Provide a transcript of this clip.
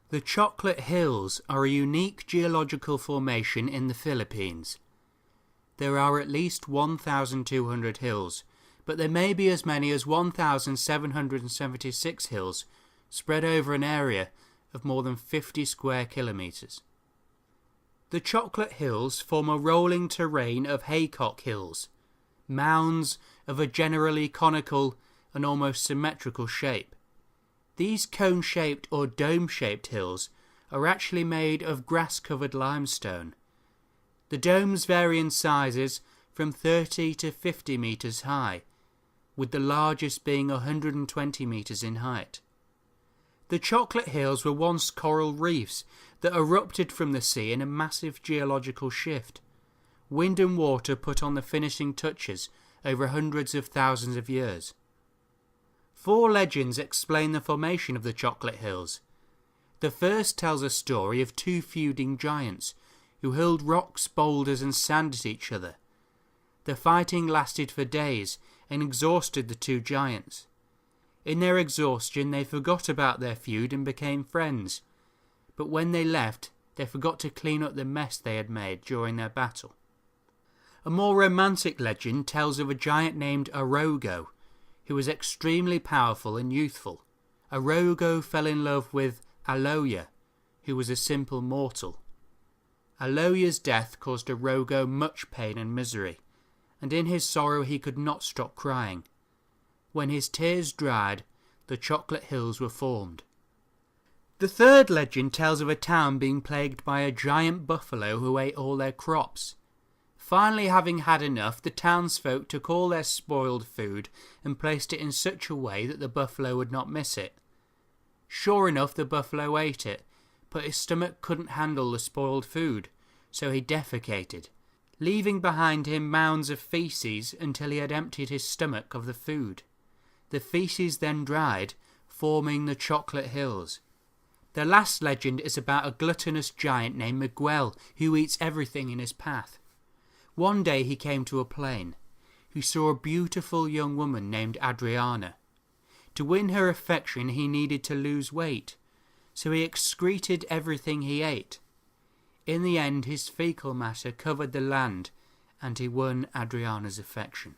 The Chocolate Hills are a unique geological formation in the Philippines. There are at least 1,200 hills, but there may be as many as 1,776 hills spread over an area of more than 50 square kilometres. The Chocolate Hills form a rolling terrain of haycock hills, mounds of a generally conical and almost symmetrical shape. These cone-shaped or dome-shaped hills are actually made of grass-covered limestone. The domes vary in sizes from 30 to 50 metres high, with the largest being 120 metres in height. The Chocolate Hills were once coral reefs that erupted from the sea in a massive geological shift. Wind and water put on the finishing touches over hundreds of thousands of years. 4 legends explain the formation of the Chocolate Hills. The first tells a story of 2 feuding giants who hurled rocks, boulders and sand at each other. The fighting lasted for days and exhausted the 2 giants. In their exhaustion they forgot about their feud and became friends, but when they left they forgot to clean up the mess they had made during their battle. A more romantic legend tells of a giant named Arogo, who was extremely powerful and youthful. Arogo fell in love with Aloya, who was a simple mortal. Aloya's death caused Arogo much pain and misery, and in his sorrow he could not stop crying. When his tears dried, the Chocolate Hills were formed. The third legend tells of a town being plagued by a giant buffalo who ate all their crops. Finally, having had enough, the townsfolk took all their spoiled food and placed it in such a way that the buffalo would not miss it. Sure enough, the buffalo ate it, but his stomach couldn't handle the spoiled food, so he defecated, leaving behind him mounds of feces until he had emptied his stomach of the food. The feces then dried, forming the Chocolate Hills. The last legend is about a gluttonous giant named Miguel who eats everything in his path. One day he came to a plain. He saw a beautiful young woman named Adriana. To win her affection he needed to lose weight, so he excreted everything he ate. In the end his fecal matter covered the land and he won Adriana's affection.